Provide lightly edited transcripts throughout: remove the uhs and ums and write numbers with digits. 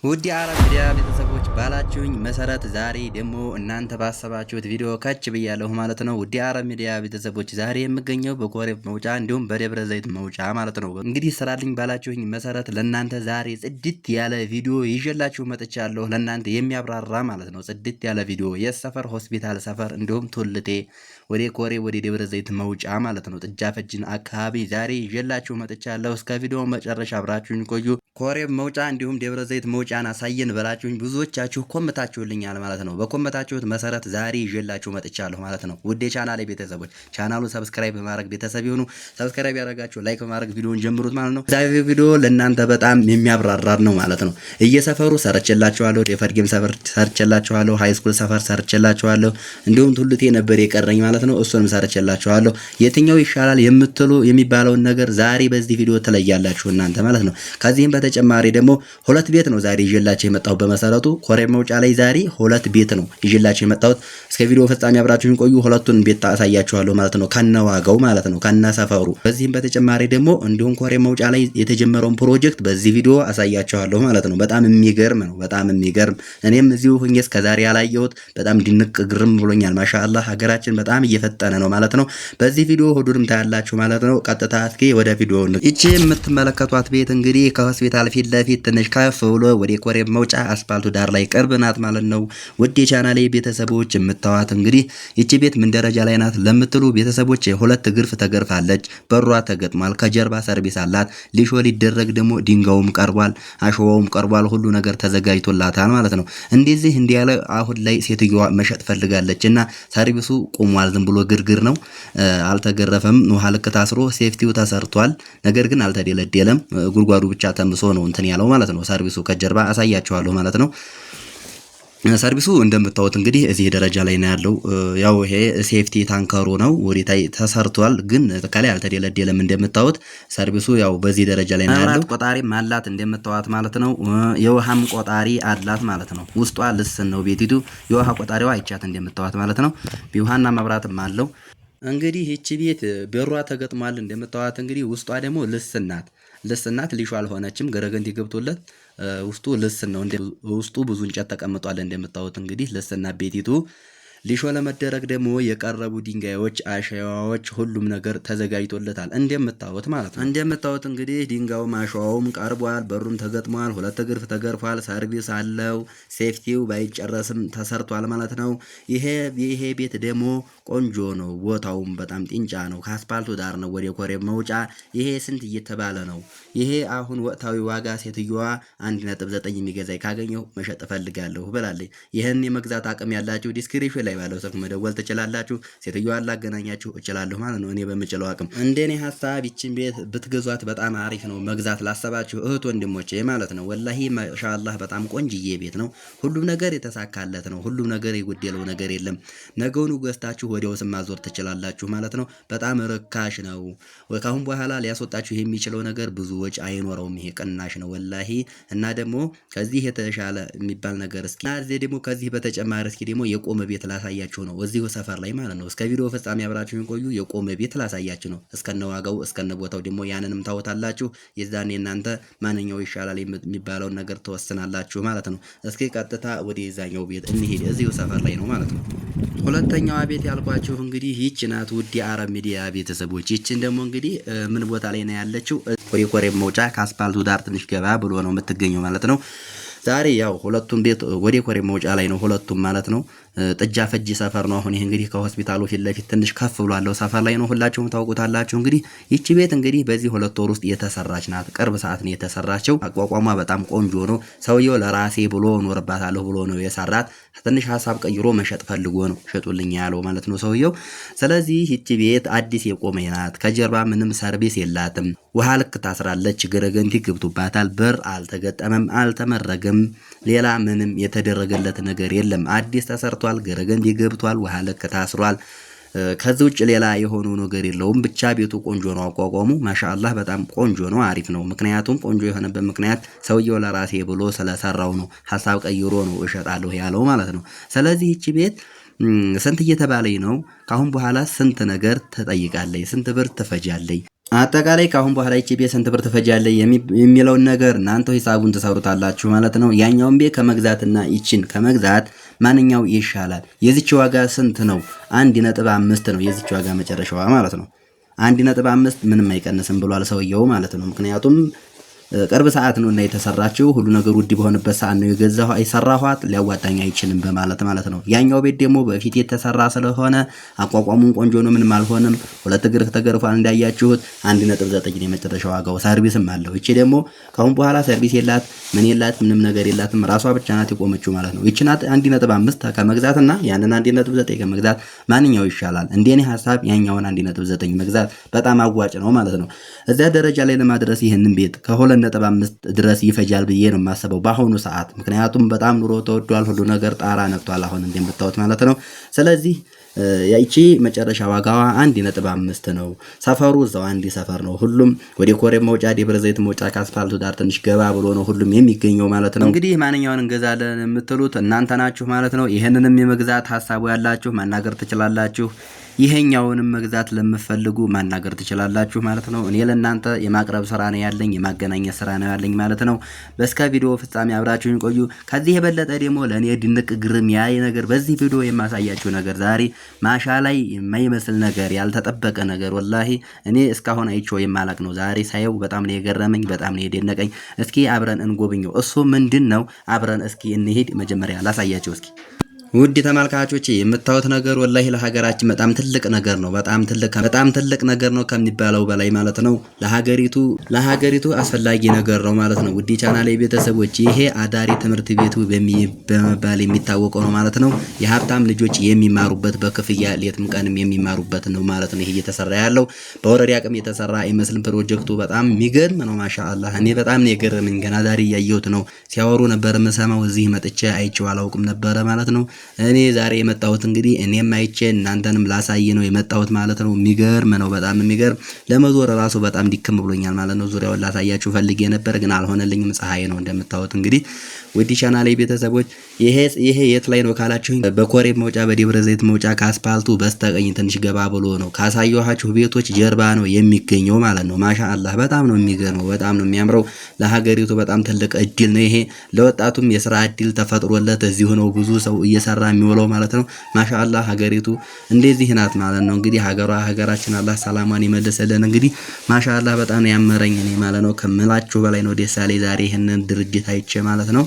ውድ የአረብ ሚዲያ ቤተሰቦች ባላችሁኝ መሰረት ዛሬ ደግሞ እናንተ ባሰባችሁት ቪዲዮ ከች ብያለሁ ማለት ነው። ውድ የአረብ ሚዲያ ቤተሰቦች ዛሬ የምገኘው በኮሬብ መውጫ እንዲሁም በደብረ ዘይት መውጫ ማለት ነው። እንግዲህ ስራልኝ ባላችሁኝ መሰረት ለእናንተ ዛሬ ጽድት ያለ ቪዲዮ ይዤላችሁ መጥቻለሁ። ለእናንተ የሚያብራራ ማለት ነው። ጽድት ያለ ቪዲዮ የሰፈር ሆስፒታል ሰፈር እንዲሁም ቱልቴ ወደ ኮሬብ ወደ ደብረ ዘይት መውጫ ማለት ነው። ጥጃ ፈጅን አካባቢ ዛሬ ይዤላችሁ መጥቻለሁ። እስከ ቪዲዮ መጨረሻ አብራችሁኝ ቆዩ። ኮሬብ መውጫ እንዲሁም ደብረ ዘይት መውጫን አሳየን ብላችሁኝ ብዙዎቻችሁ ኮመታችሁልኛል ማለት ነው። በኮመታችሁት መሰረት ዛሬ ይዤላችሁ መጥቻለሁ ማለት ነው። ውድ የቻናሌ ቤተሰቦች ቻናሉን ሰብስክራይብ በማድረግ ቤተሰብ ይሁኑ። ሰብስክራይብ ያደረጋችሁ ላይክ በማድረግ ቪዲዮውን ጀምሩት ማለት ነው። ዛሬ ቪዲዮ ለእናንተ በጣም የሚያብራራ ነው ማለት ነው። እየሰፈሩ ሰርቼላችኋለሁ፣ የፈርጌም ሰፈር ሰርቼላችኋለሁ፣ ሃይስኩል ሰፈር ሰርቼላችኋለሁ፣ እንዲሁም ቱልቴ ነበር የቀረኝ ማለት ነው። እሱንም ሰርቼላችኋለሁ። የትኛው ይሻላል የምትሉ የሚባለውን ነገር ዛሬ በዚህ ቪዲዮ ትለያላችሁ እናንተ ማለት ነው። ከዚህም በተጨማሪ ደግሞ ሁለት ቤት ነው ዛሬ ይዤላችሁ የመጣሁት። በመሰረቱ ኮሬብ መውጫ ላይ ዛሬ ሁለት ቤት ነው ይዤላችሁ የመጣሁት። እስከ ቪዲዮ ፍጻሜ አብራችሁን ቆዩ። ሁለቱን ቤት አሳያችኋለሁ ማለት ነው፣ ከነዋጋው ማለት ነው፣ ከነሰፈሩ። በዚህም በተጨማሪ ደግሞ እንዲሁም ኮሬብ መውጫ ላይ የተጀመረውን ፕሮጀክት በዚህ ቪዲዮ አሳያችኋለሁ ማለት ነው። በጣም የሚገርም ነው፣ በጣም የሚገርም። እኔም እዚሁ ሆኜ እስከዛሬ ያላየሁት በጣም ድንቅ ግርም ብሎኛል። ማሻአላህ ሀገራችን በጣም እየፈጠነ ነው ማለት ነው። በዚህ ቪዲዮ ሁሉንም ታያላችሁ ማለት ነው። ቀጥታ እስኪ ወደ ቪዲዮ ይቺ የምትመለከቷት ቤት እንግዲህ ከሆስፒታል ፊት ለፊት ትንሽ ከፍ ብሎ ወደ ኮሬብ መውጫ አስፓልቱ ዳር ላይ ቅርብ ናት ማለት ነው። ውድ የቻናሌ ቤተሰቦች የምታዋት እንግዲህ ይቺ ቤት ምን ደረጃ ላይ ናት ለምትሉ ቤተሰቦች ሁለት ግርፍ ተገርፋለች፣ በሯ ተገጥሟል፣ ከጀርባ ሰርቪስ አላት። ሊሾ ሊደረግ ደግሞ ድንጋውም ቀርቧል፣ አሸዋውም ቀርቧል፣ ሁሉ ነገር ተዘጋጅቶላታል ማለት ነው። እንደዚህ እንዲያለ አሁን ላይ ሴትዮዋ መሸጥ ፈልጋለች እና ሰርቪሱ ቆሟል። ዝም ብሎ ግርግር ነው፣ አልተገረፈም። ውሃ ልክ ታስሮ ሴፍቲው ተሰርቷል፣ ነገር ግን አልተደለደለም። ጉድጓዱ ብቻ ተምሶ ነው እንትን ያለው ማለት ነው። ሰርቪሱ ከጀርባ አሳያችኋለሁ ማለት ነው። ሰርቪሱ እንደምታዩት እንግዲህ እዚህ ደረጃ ላይ ነው ያለው። ያው ይሄ ሴፍቲ ታንከሩ ነው ወዲታይ ተሰርቷል፣ ግን ከላይ አልተደለደለም። እንደምታዩት ሰርቪሱ ያው በዚህ ደረጃ ላይ ነው ያለው። ቆጣሪም አላት እንደምታዩት ማለት ነው። የውሃም ቆጣሪ አላት ማለት ነው። ውስጧ ልስን ነው ቤቲቱ። የውሃ ቆጣሪዋ አይቻት እንደምታዩት ማለት ነው። ውሃና መብራትም አለው። እንግዲህ ይቺ ቤት በሯ ተገጥሟል እንደምታዩት። እንግዲህ ውስጧ ደግሞ ልስናት ሊሾ አልሆነችም። ገረገንቲ ገብቶለት ውስጡ ልስን ነው። ውስጡ ብዙ እንጨት ተቀምጧል እንደምታዩት። እንግዲህ ልስና ቤቲቱ ሊሾ ለመደረግ ደግሞ የቀረቡ ድንጋዮች፣ አሸዋዎች፣ ሁሉም ነገር ተዘጋጅቶለታል እንደምታዩት ማለት ነው። እንደምታዩት እንግዲህ ድንጋዩም አሸዋውም ቀርቧል፣ በሩም ተገጥሟል፣ ሁለት ግርፍ ተገርፏል፣ ሰርቪስ አለው። ሴፍቲው ባይጨረስም ተሰርቷል ማለት ነው። ይሄ ቤት ደግሞ ቆንጆ ነው። ቦታውም በጣም ጢንጫ ነው። ከአስፓልቱ ዳር ነው ወደ ኮሬብ መውጫ። ይሄ ስንት እየተባለ ነው? ይሄ አሁን ወቅታዊ ዋጋ ሴትዮዋ 1.9 የሚገዛኝ ካገኘው መሸጥ እፈልጋለሁ ብላለች። ይህን የመግዛት አቅም ያላችሁ ዲስክሪፕሽን ላይ ባለው ስልክ መደወል ትችላላችሁ። ሴትዮዋን ላገናኛችሁ እችላለሁ ማለት ነው፣ እኔ በምችለው አቅም። እንደኔ ሐሳብ ይችን ቤት ብትገዟት በጣም አሪፍ ነው። መግዛት ላሰባችሁ እህት ወንድሞቼ ማለት ነው። ወላሂ ማሻአላህ በጣም ቆንጅዬ ቤት ነው። ሁሉም ነገር የተሳካለት ነው። ሁሉም ነገር የጎደለው ነገር የለም። ነገውኑ ገዝታችሁ ወዲያው ስም ማዞር ትችላላችሁ ማለት ነው። በጣም ርካሽ ነው። ካሁን በኋላ ሊያስወጣችሁ የሚችለው ነገር ብዙ ወጪ አይኖረውም። ይሄ ቅናሽ ነው ወላሂ። እና ደግሞ ከዚህ የተሻለ የሚባል ነገር እስኪ ደግሞ ከዚህ በተጨማሪ እስኪ ደግሞ የቆመ ቤት ላሳያችሁ ነው፣ እዚሁ ሰፈር ላይ ማለት ነው። እስከ ቪዲዮ ፍጻሜ አብራችሁን ቆዩ። የቆመ ቤት ላሳያችሁ ነው፣ እስከነ ዋጋው እስከነ ቦታው ደግሞ ያንንም ታውታላችሁ። የዛኔ እናንተ ማንኛው ይሻላል የሚባለውን ነገር ተወስናላችሁ ማለት ነው። እስኪ ቀጥታ ወደ የዛኛው ቤት እንሂድ፣ እዚሁ ሰፈር ላይ ነው ማለት ነው። ሁለተኛዋ ቤት ያልኳችሁ እንግዲህ ይህች ናት። ውድ የአረብ ሚዲያ ቤተሰቦች ይህችን ደግሞ እንግዲህ ምን ቦታ ላይ ነው ያለችው? ወደ ኮሬብ መውጫ ከአስፓልቱ ዳር ትንሽ ገባ ብሎ ነው የምትገኘው ማለት ነው። ዛሬ ያው ሁለቱም ቤት ወደ ኮሬብ መውጫ ላይ ነው ሁለቱም ማለት ነው። ጥጃ ፈጅ ሰፈር ነው። አሁን ይሄ እንግዲህ ከሆስፒታሉ ፊት ለፊት ትንሽ ከፍ ብሏለው ሰፈር ላይ ነው። ሁላችሁም ታውቁታላችሁ። እንግዲህ ይቺ ቤት እንግዲህ በዚህ 2 ወር ውስጥ የተሰራች ናት። ቅርብ ሰዓት ነው የተሰራችው። አቋቋሟ በጣም ቆንጆ ነው። ሰውየው ለራሴ ብሎ ኖርባታለሁ ብሎ ነው የሰራት። ትንሽ ሀሳብ ቀይሮ መሸጥ ፈልጎ ነው ሸጡልኝ ያለው ማለት ነው ሰውየው። ስለዚህ ይቺ ቤት አዲስ የቆመ ናት። ከጀርባ ምንም ሰርቪስ የላትም። ውሃ ልክ ታስራለች። ገረገንቲ ገብቶባታል። በር አልተገጠመም፣ አልተመረገም። ሌላ ምንም የተደረገለት ነገር የለም። አዲስ ተሰርቷል። ገረገንቲ ገብቷል። ውሃ ልክ ታስሯል። ከዚህ ውጭ ሌላ የሆነው ነገር የለውም። ብቻ ቤቱ ቆንጆ ነው። አቋቋሙ ማሻአላህ በጣም ቆንጆ ነው። አሪፍ ነው። ምክንያቱም ቆንጆ የሆነበት ምክንያት ሰውየው ለራሴ ብሎ ስለሰራው ነው። ሐሳብ ቀይሮ ነው እሸጣለሁ ያለው ማለት ነው። ስለዚህ ይቺ ቤት ስንት እየተባለኝ ነው? ካሁን በኋላ ስንት ነገር ትጠይቃለች? ስንት ብር ትፈጃለች? አጠቃላይ ካሁን በኋላ ይቺ ቤት ስንት ብር ትፈጃለች የሚለውን ነገር እናንተ ሂሳቡን ትሰሩታላችሁ ማለት ነው። ያኛውን ቤት ከመግዛትና ይችን ከመግዛት ማንኛው ይሻላል? የዚች ዋጋ ስንት ነው? 1.5 ነው የዚች ዋጋ መጨረሻዋ ማለት ነው። 1.5 ምንም አይቀንስም ብሏል ሰውየው ማለት ነው። ምክንያቱም ቅርብ ሰዓት ነው እና የተሰራችው ሁሉ ነገር ውድ በሆነበት ሰዓት ነው የሰራኋት ሊያዋጣኝ አይችልም በማለት ማለት ነው። ያኛው ቤት ደግሞ በፊት የተሰራ ስለሆነ አቋቋሙን ቆንጆ ነው፣ ምንም አልሆነም። ሁለት እግር ተገርፏል እንዳያችሁት 1.9 ነው የመጨረሻ ዋጋው። ሰርቪስም አለው። እቺ ደግሞ ካሁን በኋላ ሰርቪስ የላት ምን የላት ምንም ነገር የላትም። ራሷ ብቻ ናት የቆመችው ማለት ነው። ይቺ ናት 1.5 ከመግዛትና ያንን 1.9 ከመግዛት ማንኛው ይሻላል? እንደኔ ሐሳብ ያኛውን 1.9 መግዛት በጣም አዋጭ ነው ማለት ነው። እዚያ ደረጃ ላይ ለማድረስ ይህንን ቤት ከ2.5 ድረስ ይፈጃል ብዬ ነው የማስበው በአሁኑ ሰዓት። ምክንያቱም በጣም ኑሮ ተወዷል፣ ሁሉ ነገር ጣራ ነክቷል አሁን እንደምታዩት ማለት ነው። ስለዚህ ያቺ መጨረሻ ዋጋዋ 1.5 ነው። ሰፈሩ እዛው አንድ ሰፈር ነው። ሁሉም ወደ ኮሬብ መውጫ ደብረ ዘይት መውጫ ከአስፋልቱ ዳር ትንሽ ገባ ብሎ ነው ሁሉም የሚገኘው ማለት ነው። እንግዲህ ማንኛውን እንገዛለን የምትሉት እናንተ ናችሁ ማለት ነው። ይሄንንም የመግዛት ሀሳቡ ያላችሁ ማናገር ትችላላችሁ። ይሄኛውንም መግዛት ለምትፈልጉ ማናገር ትችላላችሁ ማለት ነው። እኔ ለእናንተ የማቅረብ ስራ ነው ያለኝ፣ የማገናኘት ስራ ነው ያለኝ ማለት ነው። በስከ ቪዲዮ ፍጻሜ አብራችሁኝ ቆዩ። ከዚህ የበለጠ ደግሞ ለእኔ ድንቅ ግርም ያይ ነገር በዚህ ቪዲዮ የማሳያችሁ ነገር ዛሬ ማሻ ላይ የማይመስል ነገር ያልተጠበቀ ነገር ወላሂ እኔ እስካሁን አይቼው የማላቅ ነው። ዛሬ ሳየው በጣም ነው የገረመኝ፣ በጣም ነው የደነቀኝ። እስኪ አብረን እንጎብኘው። እሱ ምንድነው? አብረን እስኪ እንሄድ። መጀመሪያ ላሳያችሁ እስኪ ውድ ተመልካቾች የምታዩት ነገር ወላሂ ለሀገራችን በጣም ትልቅ ነገር ነው። በጣም ትልቅ ነገር ነው ከሚባለው በላይ ማለት ነው። ለሀገሪቱ አስፈላጊ ነገር ነው ማለት ነው። ውድ ቻናሌ ቤተሰቦች ይሄ አዳሪ ትምህርት ቤቱ በመባል የሚታወቀው ነው ማለት ነው። የሀብታም ልጆች የሚማሩበት በክፍያ ሌትም ቀንም የሚማሩበት ነው ማለት ነው። ይሄ እየተሰራ ያለው በወረዳ አቅም የተሰራ አይመስልም። ፕሮጀክቱ በጣም የሚገርም ነው። ማሻአላህ እኔ በጣም ነው የገረመኝ። ገና ዛሬ እያየሁት ነው። ሲያወሩ ነበር የምሰማው። እዚህ መጥቼ አይቼው አላውቅም ነበረ ማለት ነው። እኔ ዛሬ የመጣሁት እንግዲህ እኔም አይቼ እናንተንም ላሳይ ነው የመጣሁት ማለት ነው። የሚገርም ነው፣ በጣም የሚገርም። ለመዞር ራሱ በጣም ዲክም ብሎኛል ማለት ነው። ዙሪያውን ላሳያችሁ ፈልጌ ነበር ግን አልሆነልኝም። ፀሐይ ነው እንደምታዩት። እንግዲህ ውድ ቻናሌ ቤተሰቦች ይሄ የት ላይ ነው ካላችሁኝ በኮሬብ መውጫ በደብረ ዘይት መውጫ ከአስፓልቱ በስተቀኝ ትንሽ ገባ ብሎ ነው ካሳየኋችሁ ቤቶች ጀርባ ነው የሚገኘው ማለት ነው። ማሻአላህ በጣም ነው የሚገርመው፣ በጣም ነው የሚያምረው። ለሀገሪቱ በጣም ትልቅ እድል ነው ይሄ። ለወጣቱም የስራ እድል ተፈጥሮለት እዚሁ ነው ብዙ ሰው እየሰራ የሚውለው ማለት ነው። ማሻአላህ ሀገሪቱ እንደዚህ ናት ማለት ነው። እንግዲህ ሀገራችን አላህ ሰላሟን ይመልስልን። እንግዲህ ማሻአላህ በጣም ነው ያመረኝ እኔ ማለት ነው። ከምላችሁ በላይ ነው ደስ ያለኝ ዛሬ ይሄንን ድርጅት አይቼ ማለት ነው።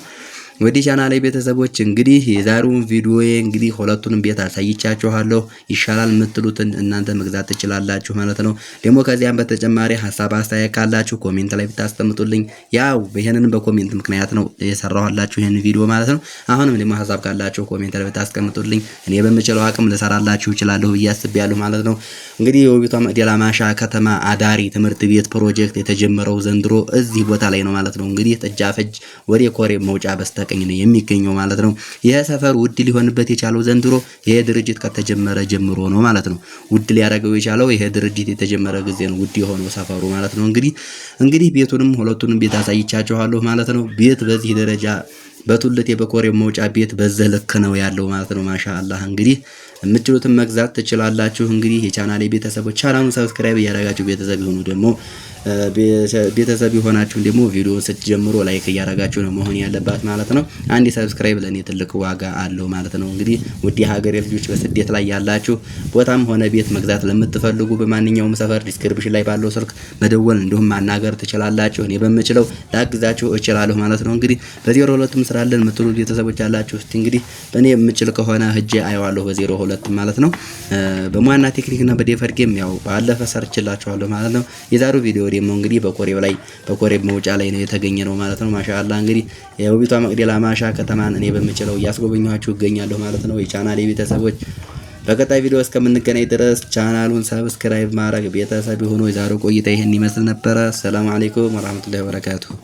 ወዲ ቻናሌ ቤተሰቦች እንግዲህ የዛሬውን ቪዲዮ እንግዲህ ሁለቱንም ቤት አሳይቻችኋለሁ። ይሻላል የምትሉትን እናንተ መግዛት ትችላላችሁ ማለት ነው። ደግሞ ከዚያም በተጨማሪ ሀሳብ አስተያየት ካላችሁ ኮሜንት ላይ ብታስቀምጡልኝ፣ ያው ይሄንን በኮሜንት ምክንያት ነው የሰራሁላችሁ ይሄን ቪዲዮ ማለት ነው። አሁንም ደግሞ ሀሳብ ካላችሁ ኮሜንት ላይ ብታስቀምጡልኝ እኔ በምችለው አቅም ልሰራላችሁ እችላለሁ ብዬ አስቤያለሁ ማለት ነው። እንግዲህ የውቢቷ መቅደላ ማሻ ከተማ አዳሪ ትምህርት ቤት ፕሮጀክት የተጀመረው ዘንድሮ እዚህ ቦታ ላይ ነው ማለት ነው። እንግዲህ ጥጃፈጅ ወደ ኮሬብ መውጫ በስተቀኝ ነው የሚገኘው ማለት ነው። ይሄ ሰፈር ውድ ሊሆንበት የቻለው ዘንድሮ ይሄ ድርጅት ከተጀመረ ጀምሮ ነው ማለት ነው። ውድ ሊያደርገው የቻለው ይሄ ድርጅት የተጀመረ ጊዜ ነው ውድ የሆነው ሰፈሩ ማለት ነው። እንግዲህ ቤቱንም ሁለቱንም ቤት አሳይቻችኋለሁ ማለት ነው። ቤት በዚህ ደረጃ በቱልቴ በኮሬብ መውጫ ቤት በዚህ ልክ ነው ያለው ማለት ነው። ማሻአላህ እንግዲህ የምትችሉትን መግዛት ትችላላችሁ። እንግዲህ የቻናሌ ቤተሰቦች ቻናሉን ሰብስክራይብ እያደረጋችሁ ቤተሰብ ይሁኑ። ደግሞ ቤተሰብ የሆናችሁ ደግሞ ቪዲዮ ስትጀምሩ ላይክ እያደረጋችሁ ነው መሆን ያለባት ማለት ነው። አንድ ሰብስክራይብ ለኔ ትልቅ ዋጋ አለው ማለት ነው። እንግዲህ ውድ ሀገሬ ልጆች በስደት ላይ ያላችሁ ቦታም ሆነ ቤት መግዛት ለምትፈልጉ በማንኛውም ሰፈር ዲስክሪፕሽን ላይ ባለው ስልክ መደወል እንዲሁም ማናገር ትችላላችሁ። እኔ በምችለው ላግዛችሁ እችላለሁ ማለት ነው። እንግዲህ በ02 ስራለን የምትሉ ቤተሰቦች ያላችሁ እስቲ እንግዲህ በእኔ የምችል ከሆነ ሄጄ አየዋለሁ በ02 ማለት ነው። በሙያና ቴክኒክና በዴፈር ጌም ያው ባለፈ ሰርችላችኋለሁ ማለት ነው። የዛሬው ቪዲዮ ደግሞ እንግዲህ በኮሬብ መውጫ ላይ ነው የተገኘ ነው ማለት ነው። ማሻአላህ እንግዲህ የውቢቷ መቅደላ ማሻ ከተማን እኔ በምችለው እያስጎበኘኋችሁ እገኛለሁ ማለት ነው። የቻናሌ ቤተሰቦች በቀጣይ ቪዲዮ እስከምንገናኝ ድረስ ቻናሉን ሰብስክራይብ ማድረግ ቤተሰብ ሆኖ የዛሬው ቆይታ ይሄን ይመስል ነበረ። ሰላም አለይኩም ወራህመቱላሂ ወበረካቱሁ።